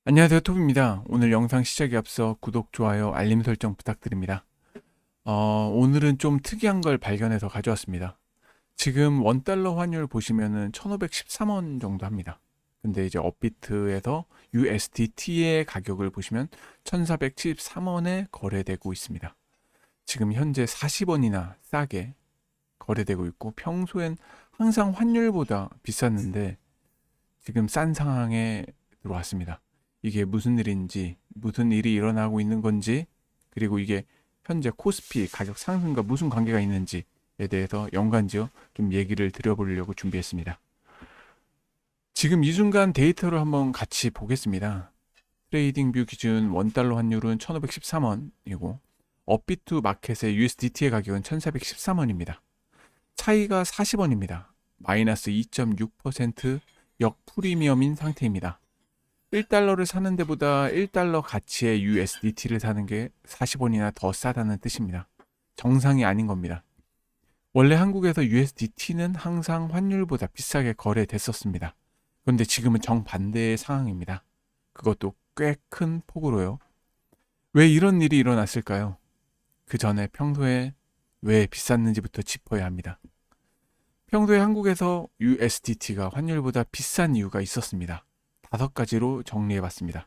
안녕하세요, 톱입니다. 오늘 영상 시작에 앞서 구독, 좋아요, 알림 설정 부탁드립니다. 오늘은 좀 특이한 걸 발견해서 가져왔습니다. 지금 원달러 환율 보시면은 1513원 정도 합니다. 근데 이제 업비트에서 USDT의 가격을 보시면 1473원에 거래되고 있습니다. 지금 현재 40원이나 싸게 거래되고 있고 평소엔 항상 환율보다 비쌌는데 지금 싼 상황에 들어왔습니다. 이게 무슨 일인지, 무슨 일이 일어나고 있는 건지, 그리고 이게 현재 코스피 가격 상승과 무슨 관계가 있는지에 대해서 연관지어 좀 얘기를 드려보려고 준비했습니다. 지금 이 순간 데이터를 한번 같이 보겠습니다. 트레이딩 뷰 기준 원달러 환율은 1513원이고, 업비트 마켓의 USDT의 가격은 1413원입니다. 차이가 40원입니다. 마이너스 2.6% 역프리미엄인 상태입니다. 1달러를 사는 데보다 1달러 가치의 USDT를 사는 게 40원이나 더 싸다는 뜻입니다. 정상이 아닌 겁니다. 원래 한국에서 USDT는 항상 환율보다 비싸게 거래됐었습니다. 그런데 지금은 정반대의 상황입니다. 그것도 꽤 큰 폭으로요. 왜 이런 일이 일어났을까요? 그 전에 평소에 왜 비쌌는지부터 짚어야 합니다. 평소에 한국에서 USDT가 환율보다 비싼 이유가 있었습니다. 5가지로 정리해봤습니다.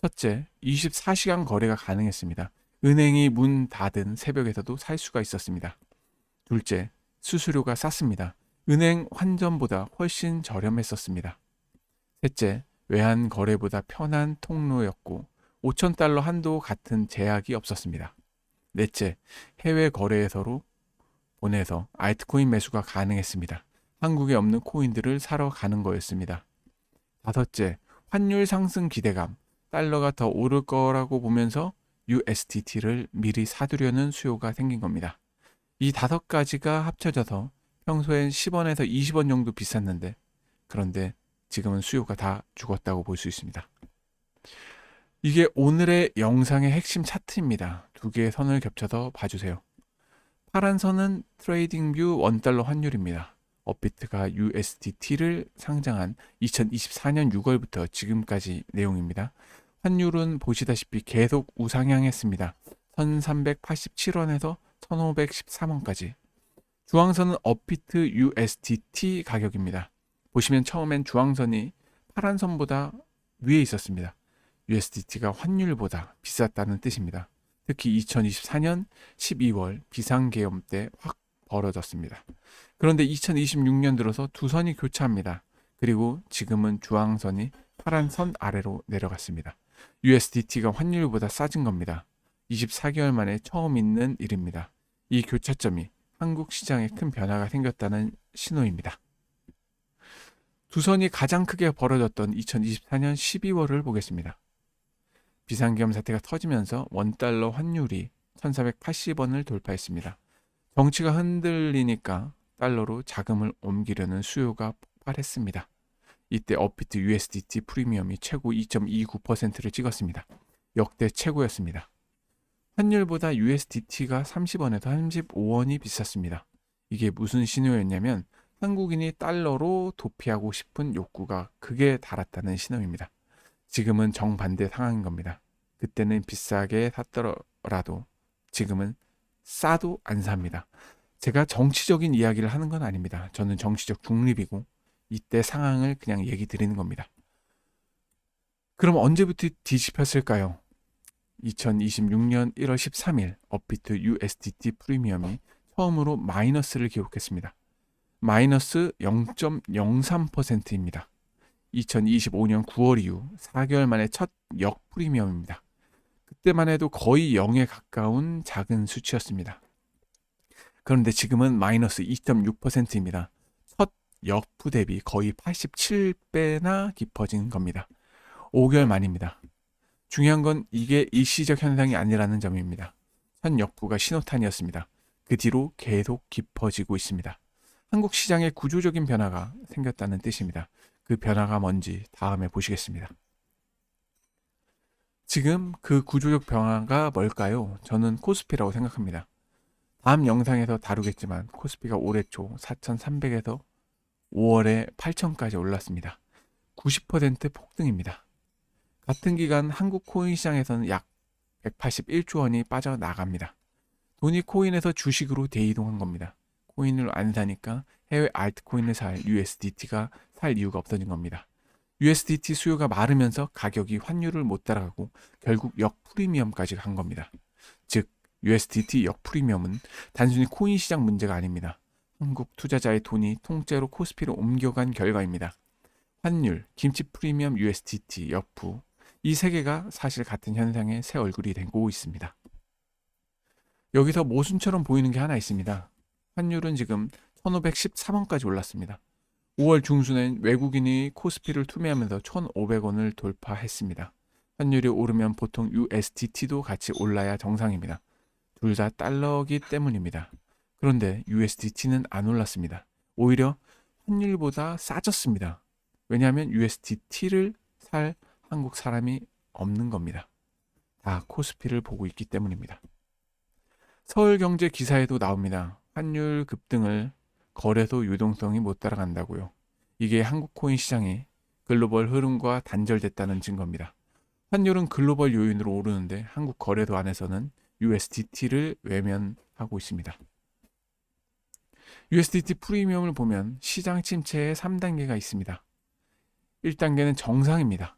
첫째, 24시간 거래가 가능했습니다. 은행이 문 닫은 새벽에서도 살 수가 있었습니다. 둘째, 수수료가 쌌습니다. 은행 환전보다 훨씬 저렴했었습니다. 셋째, 외환 거래보다 편한 통로였고 5,000달러 한도 같은 제약이 없었습니다. 넷째, 해외 거래소로 보내서 알트코인 매수가 가능했습니다. 한국에 없는 코인들을 사러 가는 거였습니다. 다섯째, 환율 상승 기대감, 달러가 더 오를 거라고 보면서 USDT를 미리 사두려는 수요가 생긴 겁니다. 이 5가지가 합쳐져서 평소엔 10원에서 20원 정도 비쌌는데, 그런데 지금은 수요가 다 죽었다고 볼 수 있습니다. 이게 오늘의 영상의 핵심 차트입니다. 2개의 선을 겹쳐서 봐주세요. 파란 선은 트레이딩 뷰 원달러 환율입니다. 업비트가 USDT를 상장한 2024년 6월부터 지금까지 내용입니다. 환율은 보시다시피 계속 우상향했습니다. 1387원에서 1513원까지. 주황선은 업비트 USDT 가격입니다. 보시면 처음엔 주황선이 파란 선보다 위에 있었습니다. USDT가 환율보다 비쌌다는 뜻입니다. 특히 2024년 12월 비상계엄 때 확 벌어졌습니다. 그런데 2026년 들어서 두 선이 교차합니다. 그리고 지금은 주황선이 파란 선 아래로 내려갔습니다. USDT가 환율보다 싸진 겁니다. 24개월 만에 처음 있는 일입니다. 이 교차점이 한국 시장에 큰 변화가 생겼다는 신호입니다. 두 선이 가장 크게 벌어졌던 2024년 12월을 보겠습니다. 비상계엄 사태가 터지면서 원달러 환율이 1480원을 돌파했습니다. 정치가 흔들리니까 달러로 자금을 옮기려는 수요가 폭발했습니다. 이때 업비트 USDT 프리미엄이 최고 2.29%를 찍었습니다. 역대 최고였습니다. 환율보다 USDT가 30원에서 35원이 비쌌습니다. 이게 무슨 신호였냐면 한국인이 달러로 도피하고 싶은 욕구가 극에 달았다는 신호입니다. 지금은 정반대 상황인 겁니다. 그때는 비싸게 샀더라도 지금은 싸도 안 삽니다. 제가 정치적인 이야기를 하는 건 아닙니다. 저는 정치적 중립이고 이때 상황을 그냥 얘기 드리는 겁니다. 그럼 언제부터 뒤집혔을까요? 2026년 1월 13일 업비트 USDT 프리미엄이 처음으로 마이너스를 기록했습니다. 마이너스 0.03%입니다. 2025년 9월 이후 4개월 만에 첫 역프리미엄입니다. 그때만 해도 거의 0에 가까운 작은 수치였습니다. 그런데 지금은 마이너스 2.6%입니다. 첫 역프 대비 거의 87배나 깊어진 겁니다. 5개월 만입니다. 중요한 건 이게 일시적 현상이 아니라는 점입니다. 현 역부가 신호탄이었습니다. 그 뒤로 계속 깊어지고 있습니다. 한국 시장에 구조적인 변화가 생겼다는 뜻입니다. 그 변화가 뭔지 다음에 보시겠습니다. 지금 그 구조적 변화가 뭘까요? 저는 코스피라고 생각합니다. 다음 영상에서 다루겠지만 코스피가 올해 초 4,300에서 5월에 8,000까지 올랐습니다. 90% 폭등입니다. 같은 기간 한국 코인 시장에서는 약 181조 원이 빠져나갑니다. 돈이 코인에서 주식으로 대이동한 겁니다. 코인을 안 사니까 해외 알트코인을 살 USDT가 살 이유가 없어진 겁니다. USDT 수요가 마르면서 가격이 환율을 못 따라가고 결국 역프리미엄까지 간 겁니다. 즉 USDT 역프리미엄은 단순히 코인 시장 문제가 아닙니다. 한국 투자자의 돈이 통째로 코스피로 옮겨간 결과입니다. 환율, 김치 프리미엄 USDT, 역프 이 세 개가 사실 같은 현상의 새 얼굴이 되고 있습니다. 여기서 모순처럼 보이는 게 하나 있습니다. 환율은 지금 1513원까지 올랐습니다. 5월 중순엔 외국인이 코스피를 투매하면서 1,500원을 돌파했습니다. 환율이 오르면 보통 USDT도 같이 올라야 정상입니다. 둘 다 달러기 때문입니다. 그런데 USDT는 안 올랐습니다. 오히려 환율보다 싸졌습니다. 왜냐하면 USDT를 살 한국 사람이 없는 겁니다. 다 코스피를 보고 있기 때문입니다. 서울경제 기사에도 나옵니다. 환율 급등을 거래소 유동성이 못 따라간다고요. 이게 한국 코인 시장이 글로벌 흐름과 단절됐다는 증거입니다. 환율은 글로벌 요인으로 오르는데 한국 거래소 안에서는 USDT를 외면하고 있습니다. USDT 프리미엄을 보면 시장 침체의 3단계가 있습니다. 1단계는 정상입니다.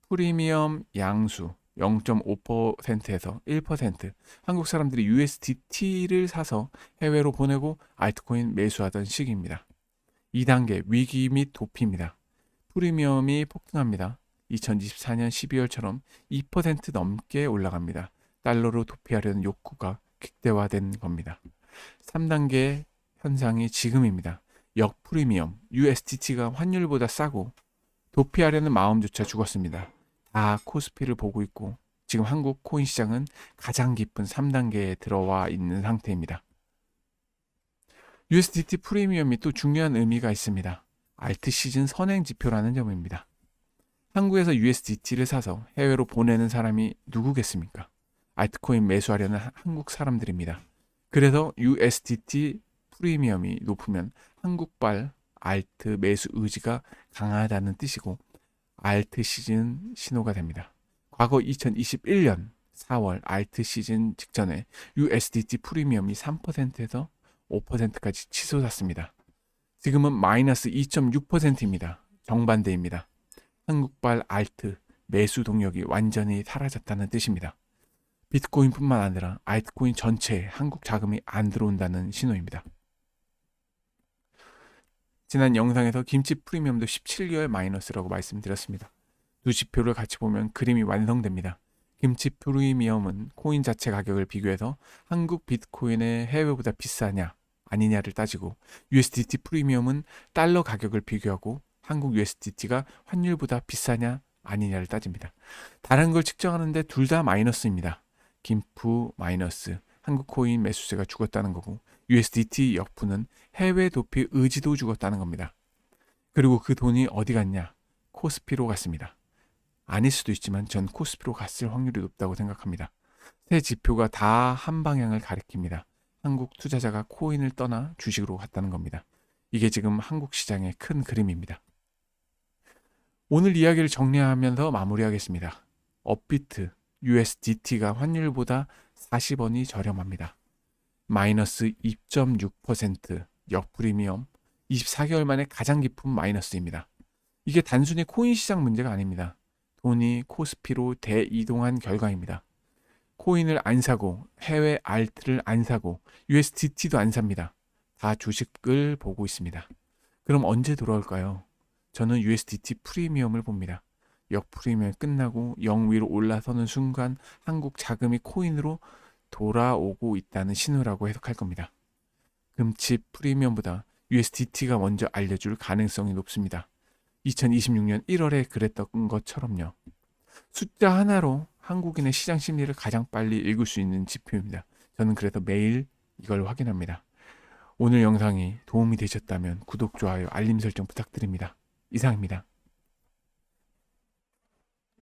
프리미엄 양수 0.5%에서 1%, 한국 사람들이 USDT를 사서 해외로 보내고 알트코인 매수하던 시기입니다. 2단계 위기 및 도피입니다. 프리미엄이 폭등합니다. 2024년 12월처럼 2% 넘게 올라갑니다. 달러로 도피하려는 욕구가 극대화된 겁니다. 3단계 현상이 지금입니다. 역프리미엄, USDT가 환율보다 싸고 도피하려는 마음조차 죽었습니다. 다 코스피를 보고 있고 지금 한국 코인 시장은 가장 깊은 3단계에 들어와 있는 상태입니다. USDT 프리미엄이 또 중요한 의미가 있습니다. 알트 시즌 선행 지표라는 점입니다. 한국에서 USDT를 사서 해외로 보내는 사람이 누구겠습니까? 알트코인 매수하려는 한국 사람들입니다. 그래서 USDT 프리미엄이 높으면 한국발 알트 매수 의지가 강하다는 뜻이고 알트 시즌 신호가 됩니다. 과거 2021년 4월 알트 시즌 직전에 USDT 프리미엄이 3%에서 5%까지 치솟았습니다. 지금은 마이너스 2.6%입니다. 정반대입니다. 한국발 알트 매수 동력이 완전히 사라졌다는 뜻입니다. 비트코인뿐만 아니라 알트코인 전체에 한국 자금이 안 들어온다는 신호입니다. 지난 영상에서 김치 프리미엄도 17개월 마이너스라고 말씀드렸습니다. 두 지표를 같이 보면 그림이 완성됩니다. 김치 프리미엄은 코인 자체 가격을 비교해서 한국 비트코인의 해외보다 비싸냐 아니냐를 따지고 USDT 프리미엄은 달러 가격을 비교하고 한국 USDT가 환율보다 비싸냐 아니냐를 따집니다. 다른 걸 측정하는데 둘 다 마이너스입니다. 김프 마이너스, 한국 코인 매수세가 죽었다는 거고 USDT 역프는 해외 도피 의지도 죽었다는 겁니다. 그리고 그 돈이 어디 갔냐? 코스피로 갔습니다. 아닐 수도 있지만 전 코스피로 갔을 확률이 높다고 생각합니다. 세 지표가 다 한 방향을 가리킵니다. 한국 투자자가 코인을 떠나 주식으로 갔다는 겁니다. 이게 지금 한국 시장의 큰 그림입니다. 오늘 이야기를 정리하면서 마무리하겠습니다. 업비트, USDT가 환율보다 40원이 저렴합니다. 마이너스 2.6% 역프리미엄 24개월 만에 가장 깊은 마이너스입니다. 이게 단순히 코인 시장 문제가 아닙니다. 돈이 코스피로 대이동한 결과입니다. 코인을 안 사고 해외 알트를 안 사고 USDT도 안 삽니다. 다 주식을 보고 있습니다. 그럼 언제 돌아올까요? 저는 USDT 프리미엄을 봅니다. 역프리미엄 끝나고 0 위로 올라서는 순간 한국 자금이 코인으로 돌아오고 있다는 신호라고 해석할 겁니다. 금치 프리미엄보다 USDT가 먼저 알려줄 가능성이 높습니다. 2026년 1월에 그랬던 것처럼요. 숫자 하나로 한국인의 시장 심리를 가장 빨리 읽을 수 있는 지표입니다. 저는 그래서 매일 이걸 확인합니다. 오늘 영상이 도움이 되셨다면 구독, 좋아요, 알림 설정 부탁드립니다. 이상입니다.